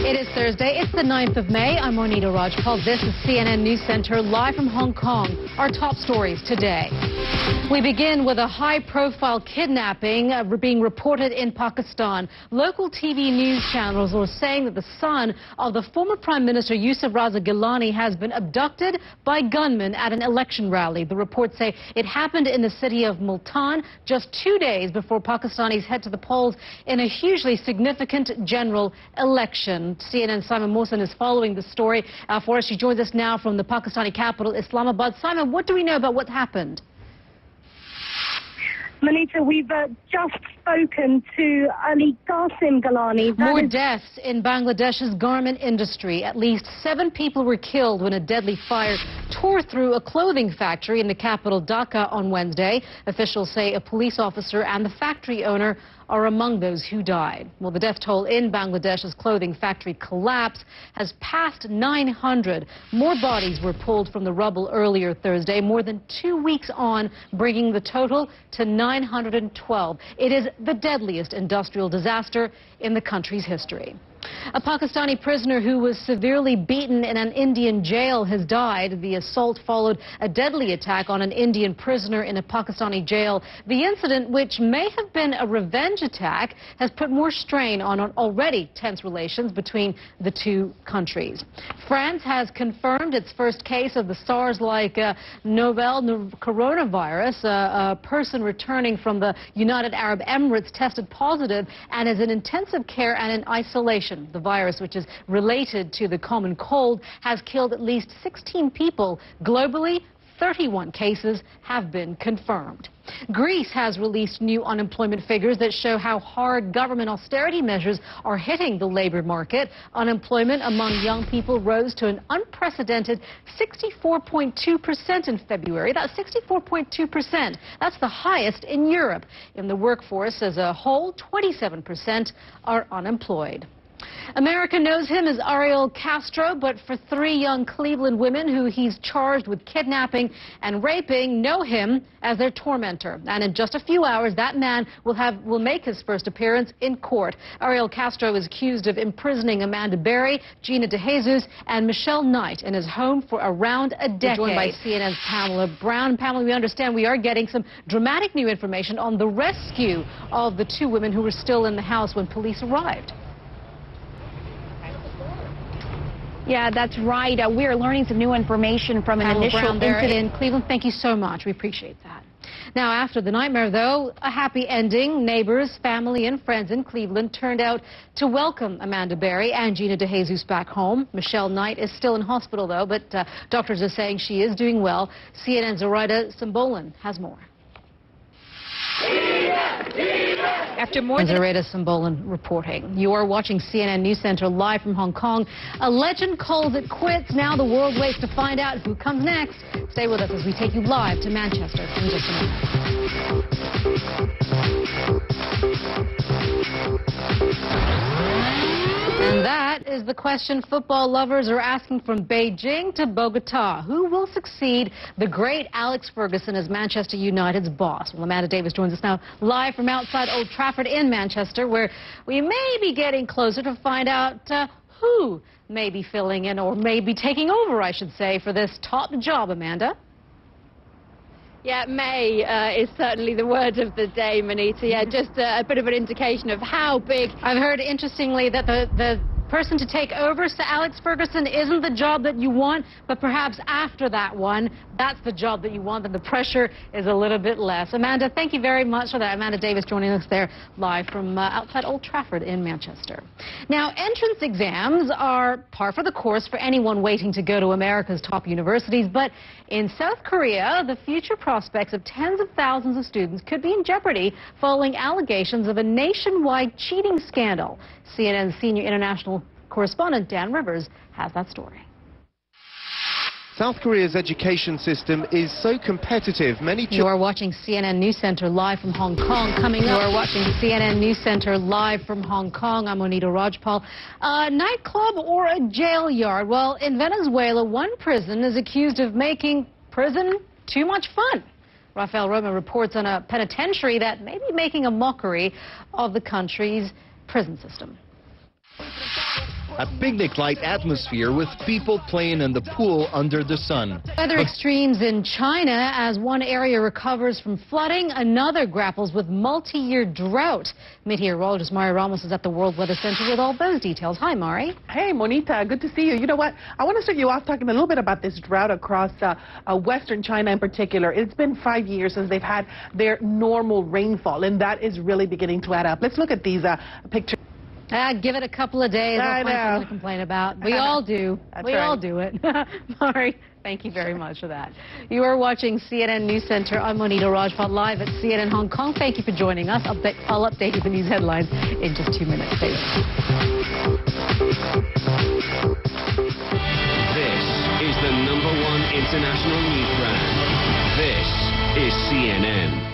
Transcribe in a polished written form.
It is Thursday. It's the 9th of May. I'm Monita Rajpal. This is CNN News Center live from Hong Kong. Our top stories today. We begin with a high-profile kidnapping being reported in Pakistan. Local TV news channels are saying that the son of the former Prime Minister Yusuf Raza Gilani has been abducted by gunmen at an election rally. The reports say it happened in the city of Multan just 2 days before Pakistanis head to the polls in a hugely significant general election. CNN's Simon Mohsen is following the story for us. She joins us now from the Pakistani capital, Islamabad. Simon, what do we know about what happened? Monita, we've just spoken to Ali Qasim Gilani. More deaths in Bangladesh's garment industry. At least 7 people were killed when a deadly fire tore through a clothing factory in the capital Dhaka on Wednesday. Officials say a police officer and the factory owner are among those who died. Well, the death toll in Bangladesh's clothing factory collapse has passed 900. More bodies were pulled from the rubble earlier Thursday, more than 2 weeks on, bringing the total to 912. It is the deadliest industrial disaster in the country's history. A Pakistani prisoner who was severely beaten in an Indian jail has died. The assault followed a deadly attack on an Indian prisoner in a Pakistani jail. The incident, which may have been a revenge attack, has put more strain on already tense relations between the two countries. France has confirmed its first case of the SARS-like novel coronavirus. A person returning from the United Arab Emirates tested positive and is in intensive care and in isolation. The virus, which is related to the common cold, has killed at least 16 people. Globally, 31 cases have been confirmed. Greece has released new unemployment figures that show how hard government austerity measures are hitting the labor market. Unemployment among young people rose to an unprecedented 64.2% in February. That's 64.2%. That's the highest in Europe. In the workforce as a whole, 27% are unemployed. America knows him as Ariel Castro, but for 3 young Cleveland women who he's charged with kidnapping and raping know him as their tormentor. And in just a few hours, that man will make his first appearance in court. Ariel Castro is accused of imprisoning Amanda Berry, Gina DeJesus, and Michelle Knight in his home for around a decade. We're joined by CNN's Pamela Brown. Pamela, we understand we are getting some dramatic new information on the rescue of the 2 women who were still in the house when police arrived. Yeah, that's right. We are learning some new information from an initial incident in Cleveland. Thank you so much. We appreciate that. Now, after the nightmare, though, a happy ending. Neighbors, family, and friends in Cleveland turned out to welcome Amanda Berry and Gina DeJesus back home. Michelle Knight is still in hospital, though, but doctors are saying she is doing well. CNN's Zoraida Sambolin has more. After more than Zoraida Sambolin reporting. You are watching CNN News Center live from Hong Kong. A legend calls it quits. Now the world waits to find out who comes next. Stay with us as we take you live to Manchester in just a minute. And that is the question football lovers are asking from Beijing to Bogota. Who will succeed the great Alex Ferguson as Manchester United's boss? Well, Amanda Davis joins us now live from outside Old Trafford in Manchester, where we may be getting closer to find out who may be filling in, or may be taking over, I should say, for this top job, Amanda. Yeah, May is certainly the word of the day, Monita. Yeah, just a bit of an indication of how big. I've heard, interestingly, that the person to take over Sir Alex Ferguson isn't the job that you want, but perhaps after that one, that's the job that you want, and the pressure is a little bit less. Amanda, thank you very much for that. Amanda Davis joining us there live from outside Old Trafford in Manchester. Now, entrance exams are par for the course for anyone waiting to go to America's top universities, but in South Korea, the future prospects of tens of thousands of students could be in jeopardy following allegations of a nationwide cheating scandal. CNN's senior international correspondent Dan Rivers has that story. South Korea's education system is so competitive. You are watching CNN News Center live from Hong Kong. Coming up, you are watching CNN News Center live from Hong Kong. I'm Monita Rajpal. A nightclub or a jail yard? Well, in Venezuela, one prison is accused of making prison too much fun. Rafael Roma reports on a penitentiary that may be making a mockery of the country's prison system. A picnic-like atmosphere with people playing in the pool under the sun. Weather extremes in China as one area recovers from flooding, another grapples with multi-year drought. Meteorologist Mari Ramos is at the World Weather Center with all those details. Hi, Mari. Hey, Monita, good to see you. You know what? I want to start you off talking a little bit about this drought across western China in particular. It's been 5 years since they've had their normal rainfall, and that is really beginning to add up. Let's look at these pictures. Give it a couple of days. I'll find something to complain about. We all do. We all do it. Mari, thank you very much for that. You are watching CNN News Center. I'm Monita Rajpal live at CNN Hong Kong. Thank you for joining us. I'll update you with the news headlines in just 2 minutes. Stay with us. This is the #1 international news brand. This is CNN.